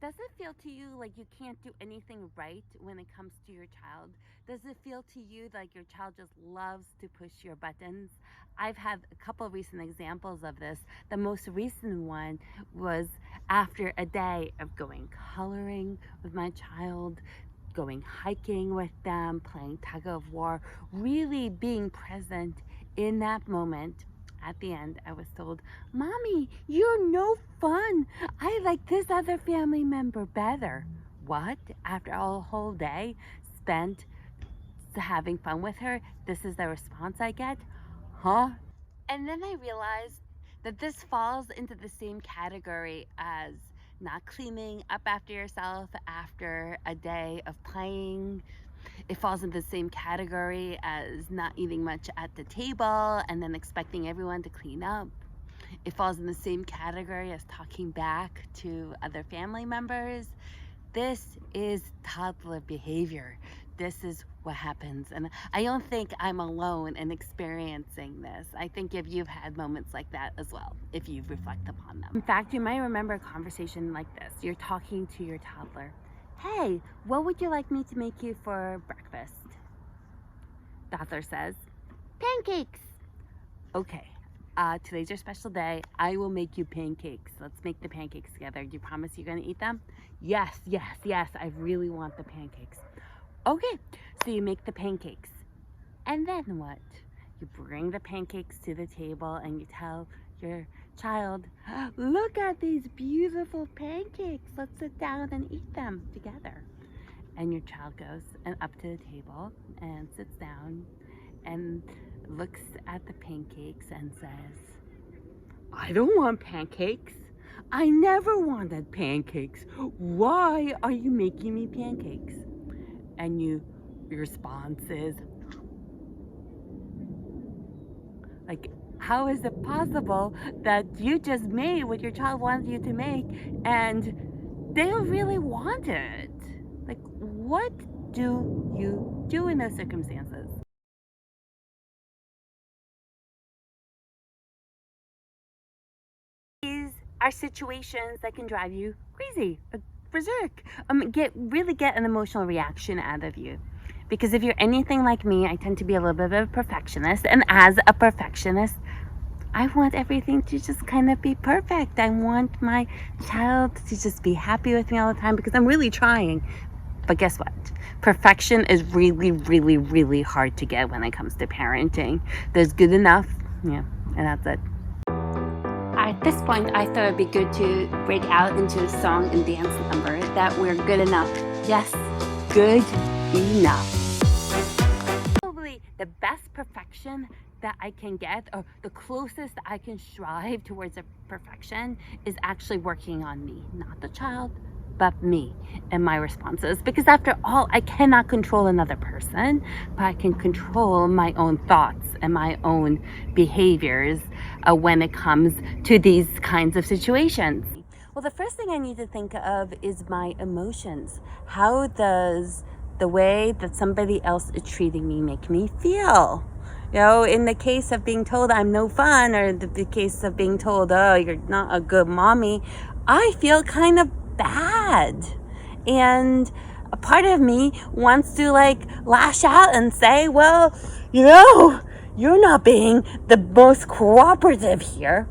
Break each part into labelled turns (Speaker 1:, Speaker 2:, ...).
Speaker 1: Does it feel to you like you can't do anything right when it comes to your child? Does it feel to you like your child just loves to push your buttons? I've had a couple of recent examples of this. The most recent one was after a day of going coloring with my child, going hiking with them, playing tug of war, really being present in that moment. At the end, I was told, "Mommy, you're no fun. I like this other family member better." What? After a whole day spent having fun with her, this is the response I get? Huh? And then I realized that this falls into the same category as not cleaning up after yourself after a day of playing. It falls in the same category as not eating much at the table and then expecting everyone to clean up. It falls in the same category as talking back to other family members. This is toddler behavior. This is what happens. And I don't think I'm alone in experiencing this. I think if you've had moments like that as well, if you reflect upon them. In fact, you might remember a conversation like this. You're talking to your toddler. "Hey, what would you like me to make you for breakfast?" Toddler says, "Pancakes." "Okay, today's your special day. I will make you pancakes. Let's make the pancakes together. Do you promise you're gonna eat them?" "Yes, yes, yes, I really want the pancakes." "Okay, so you make the pancakes. And then what?" You bring the pancakes to the table and you tell your child, "Look at these beautiful pancakes. Let's sit down and eat them together." And your child goes and up to the table and sits down and looks at the pancakes and says, "I don't want pancakes. I never wanted pancakes. Why are you making me pancakes?" And your response is, like, how is it possible that you just made what your child wanted you to make and they don't really want it? Like, what do you do in those circumstances? These are situations that can drive you crazy, berserk, really get an emotional reaction out of you. Because if you're anything like me, I tend to be a little bit of a perfectionist. And as a perfectionist, I want everything to just kind of be perfect. I want my child to just be happy with me all the time because I'm really trying. But guess what? Perfection is really, really, really hard to get when it comes to parenting. There's good enough, yeah, and that's it. At this point, I thought it'd be good to break out into a song and dance number that we're good enough. Yes, good enough. Probably the best perfection that I can get, or the closest I can strive towards a perfection, is actually working on me, not the child, but me and my responses. Because after all, I cannot control another person, but I can control my own thoughts and my own behaviors when it comes to these kinds of situations. Well, the first thing I need to think of is my emotions. How does the way that somebody else is treating me make me feel? You know, in the case of being told I'm no fun, or the case of being told, "Oh, you're not a good mommy," I feel kind of bad. And a part of me wants to like lash out and say, "Well, you know, you're not being the most cooperative here."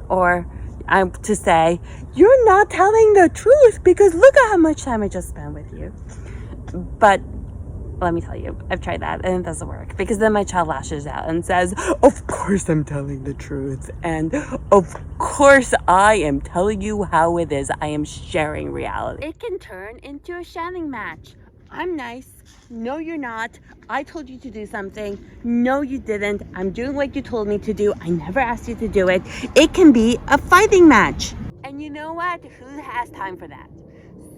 Speaker 1: Or I'm to say, "You're not telling the truth because look at how much time I just spent with you." But let me tell you, I've tried that and it doesn't work, because then my child lashes out and says, "Of course I'm telling the truth, and of course I am telling you how it is. I am sharing reality." It can turn into a shouting match. "I'm nice. No, you're not. I told you to do something. No, you didn't. I'm doing what you told me to do. I never asked you to do it." It can be a fighting match. And you know what? Who has time for that?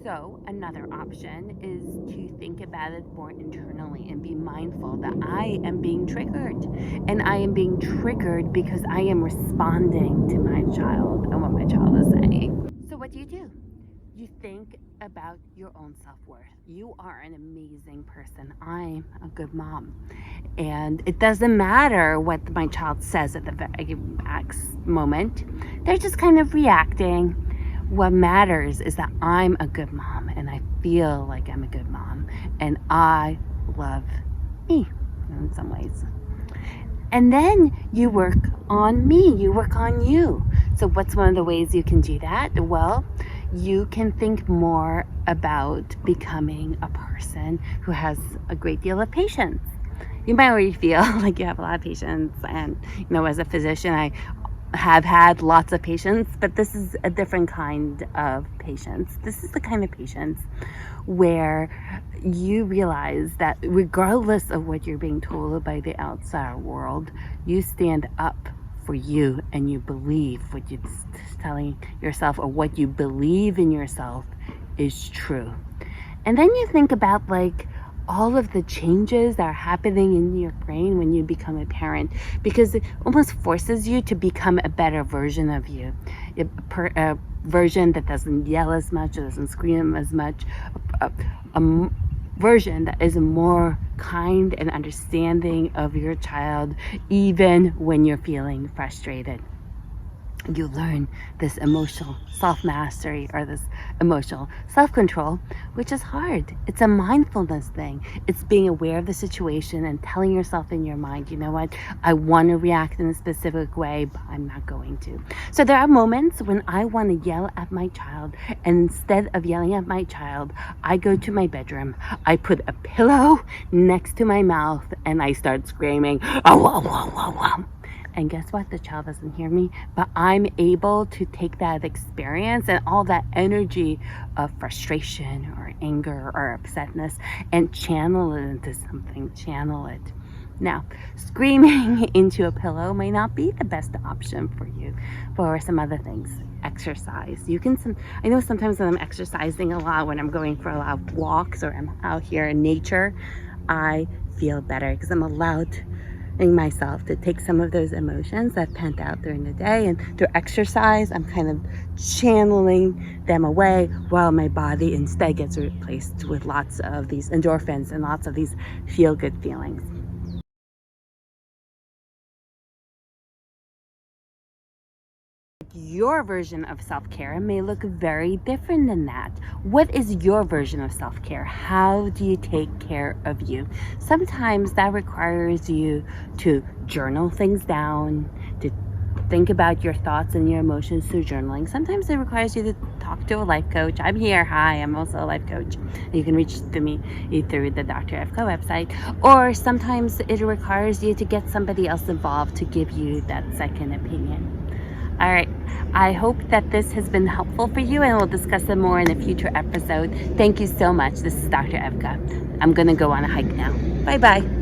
Speaker 1: So another option is to think about it more internally and be mindful that I am being triggered. And I am being triggered because I am responding to my child and what my child is saying. So what do? You think about your own self-worth. You are an amazing person. I'm a good mom. And it doesn't matter what my child says at the very moment. They're just kind of reacting. What matters is that I'm a good mom and I feel like I'm a good mom and I love me in some ways. And then you work on me, you work on you. So what's one of the ways you can do that? Well, you can think more about becoming a person who has a great deal of patience. You might already feel like you have a lot of patience, and as a physician, I have had lots of patience, but this is a different kind of patience. This is the kind of patience where you realize that regardless of what you're being told by the outside world, you stand up for you and you believe what you're telling yourself, or what you believe in yourself is true. And then you think about all of the changes that are happening in your brain when you become a parent, because it almost forces you to become a better version of you, a version that doesn't yell as much, or doesn't scream as much, a version that is more kind and understanding of your child, even when you're feeling frustrated. You learn this emotional self-mastery, or this emotional self-control, which is hard. It's a mindfulness thing. It's being aware of the situation and telling yourself in your mind, you know what, I want to react in a specific way, but I'm not going to. So there are moments when I want to yell at my child, and instead of yelling at my child, I go to my bedroom, I put a pillow next to my mouth, and I start screaming, oh, oh, oh, oh, oh. And guess what? The child doesn't hear me, but I'm able to take that experience and all that energy of frustration or anger or upsetness and channel it into something, channel it. Now, screaming into a pillow may not be the best option for you. For some other things, exercise. I know sometimes when I'm exercising a lot, when I'm going for a lot of walks, or I'm out here in nature, I feel better because I'm allowed myself to take some of those emotions that pent out during the day, and through exercise I'm kind of channeling them away, while my body instead gets replaced with lots of these endorphins and lots of these feel-good feelings. Your version of self-care may look very different than that. What is your version of self-care? How do you take care of you? Sometimes that requires you to journal things down, to think about your thoughts and your emotions through journaling. Sometimes it requires you to talk to a life coach. I'm here. Hi, I'm also a life coach. You can reach to me through the Dr. Evka website. Or sometimes it requires you to get somebody else involved to give you that second opinion. All right, I hope that this has been helpful for you, and we'll discuss it more in a future episode. Thank you so much. This is Dr. Evka. I'm going to go on a hike now. Bye-bye.